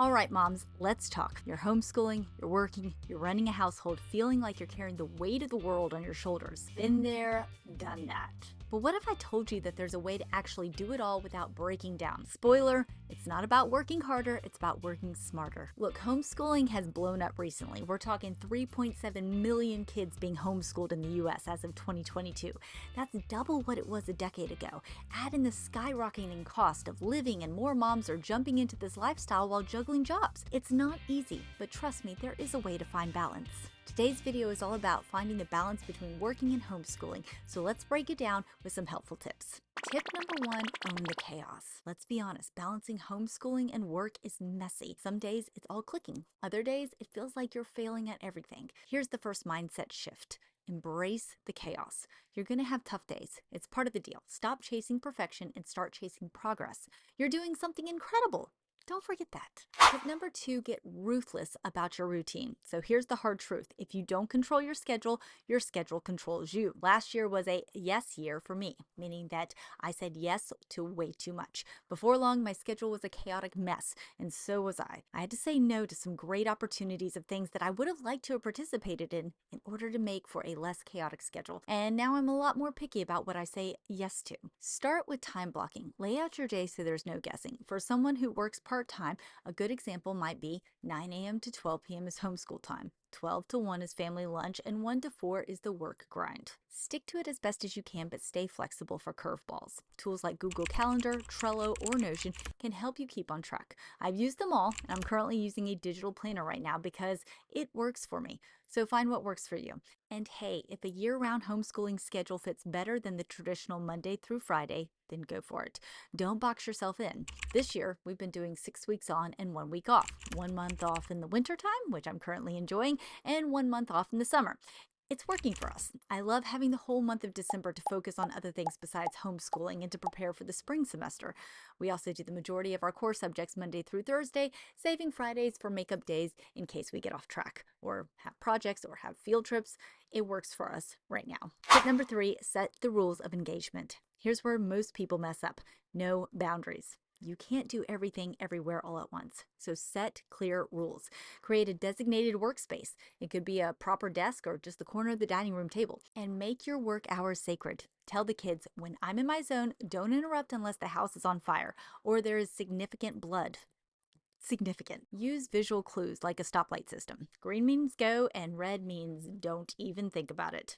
All right, moms, let's talk. You're homeschooling, you're working, you're running a household, feeling like you're carrying the weight of the world on your shoulders. Been there, done that. But what if I told you that there's a way to actually do it all without breaking down? Spoiler, it's not about working harder, it's about working smarter. Look, homeschooling has blown up recently. We're talking 3.7 million kids being homeschooled in the US as of 2022. That's double what it was a decade ago. Add in the skyrocketing cost of living, and more moms are jumping into this lifestyle while juggling jobs. It's not easy, but trust me, there is a way to find balance. Today's video is all about finding the balance between working and homeschooling, so let's break it down with some helpful tips. Tip number 1, own the chaos. Let's be honest, balancing homeschooling and work is messy. Some days it's all clicking. Other days it feels like you're failing at everything. Here's the first mindset shift. Embrace the chaos. You're going to have tough days. It's part of the deal. Stop chasing perfection and start chasing progress. You're doing something incredible. Don't forget that. Tip number 2, get ruthless about your routine. So here's the hard truth. If you don't control your schedule controls you. Last year was a yes year for me, meaning that I said yes to way too much. Before long, my schedule was a chaotic mess, and so was I. I had to say no to some great opportunities of things that I would have liked to have participated in order to make for a less chaotic schedule. And now I'm a lot more picky about what I say yes to. Start with time blocking. Lay out your day so there's no guessing. For someone who works part-time, a good example might be 9 a.m. to 12 p.m. is homeschool time, 12 to 1 is family lunch, and 1 to 4 is the work grind. Stick to it as best as you can, but stay flexible for curveballs. Tools like Google Calendar, Trello, or Notion can help you keep on track. I've used them all, and I'm currently using a digital planner right now because it works for me. So find what works for you. And hey, if a year-round homeschooling schedule fits better than the traditional Monday through Friday, then go for it. Don't box yourself in. This year, we've been doing 6 weeks on and 1 week off. 1 month off in the wintertime, which I'm currently enjoying, and 1 month off in the summer. It's working for us. I love having the whole month of December to focus on other things besides homeschooling and to prepare for the spring semester. We also do the majority of our core subjects Monday through Thursday, saving Fridays for makeup days in case we get off track or have projects or have field trips. It works for us right now. Tip number 3, set the rules of engagement. Here's where most people mess up. No boundaries. You can't do everything everywhere all at once. So set clear rules. Create a designated workspace. It could be a proper desk or just the corner of the dining room table. And make your work hours sacred. Tell the kids, when I'm in my zone, don't interrupt unless the house is on fire or there is significant blood. Significant. Use visual clues like a stoplight system. Green means go and red means don't even think about it.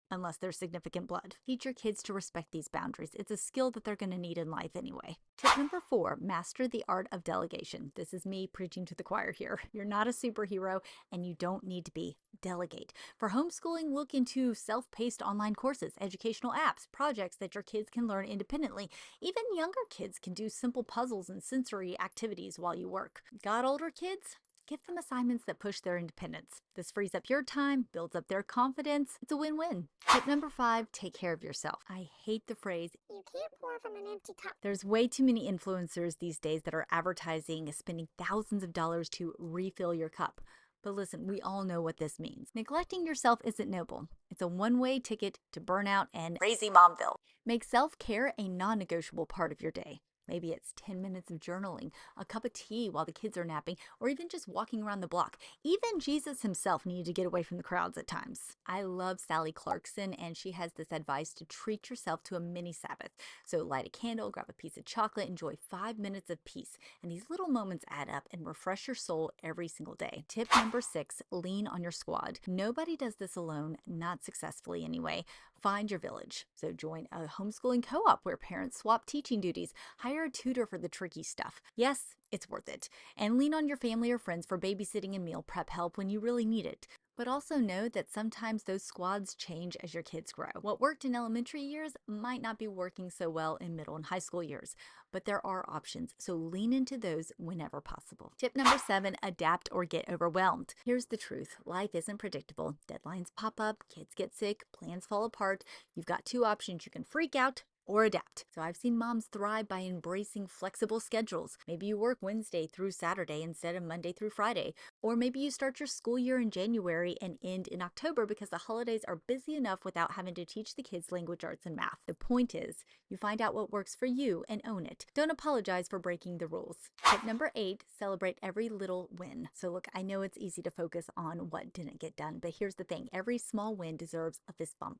Unless there's significant blood. Teach your kids to respect these boundaries. It's a skill that they're going to need in life anyway. Tip number 4, master the art of delegation. This is me preaching to the choir here. You're not a superhero and you don't need to be. Delegate. For homeschooling, look into self-paced online courses, educational apps, projects that your kids can learn independently. Even younger kids can do simple puzzles and sensory activities while you work. Got older kids? Give them assignments that push their independence. This frees up your time, builds up their confidence. It's a win-win. Tip number 5, take care of yourself. I hate the phrase, "You can't pour from an empty cup." There's way too many influencers these days that are advertising, spending thousands of dollars to refill your cup. But listen, we all know what this means. Neglecting yourself isn't noble. It's a one-way ticket to burnout and crazy momville. Make self-care a non-negotiable part of your day. Maybe it's 10 minutes of journaling, a cup of tea while the kids are napping, or even just walking around the block. Even Jesus himself needed to get away from the crowds at times. I love Sally Clarkson, and she has this advice to treat yourself to a mini Sabbath. So light a candle, grab a piece of chocolate, enjoy 5 minutes of peace. And these little moments add up and refresh your soul every single day. Tip number 6, lean on your squad. Nobody does this alone, not successfully anyway. Find your village. So join a homeschooling co-op where parents swap teaching duties. Hire a tutor for the tricky stuff. Yes, it's worth it. And lean on your family or friends for babysitting and meal prep help when you really need it. But also know that sometimes those squads change as your kids grow. What worked in elementary years might not be working so well in middle and high school years, but there are options, so lean into those whenever possible. Tip number 7, adapt or get overwhelmed. Here's the truth. Life isn't predictable. Deadlines pop up, kids get sick, plans fall apart. You've got 2 options. You can freak out or adapt. So I've seen moms thrive by embracing flexible schedules. Maybe you work Wednesday through Saturday instead of Monday through Friday. Or maybe you start your school year in January and end in October because the holidays are busy enough without having to teach the kids language arts and math. The point is, you find out what works for you and own it. Don't apologize for breaking the rules. Tip number 8, celebrate every little win. So look, I know it's easy to focus on what didn't get done, but here's the thing. Every small win deserves a fist bump.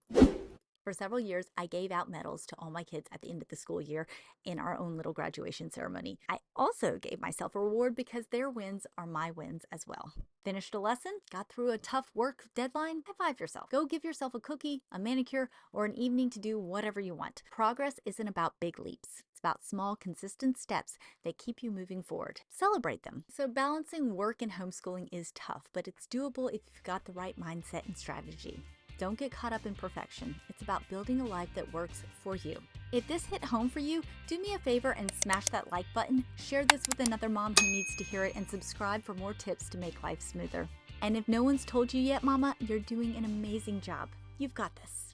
For several years, I gave out medals to all my kids at the end of the school year in our own little graduation ceremony. I also gave myself a reward because their wins are my wins as well. Finished a lesson? Got through a tough work deadline? High-five yourself. Go give yourself a cookie, a manicure, or an evening to do whatever you want. Progress isn't about big leaps. It's about small, consistent steps that keep you moving forward. Celebrate them. So balancing work and homeschooling is tough, but it's doable if you've got the right mindset and strategy. Don't get caught up in perfection. It's about building a life that works for you. If this hit home for you, do me a favor and smash that like button, share this with another mom who needs to hear it, and subscribe for more tips to make life smoother. And if no one's told you yet, Mama, you're doing an amazing job. You've got this.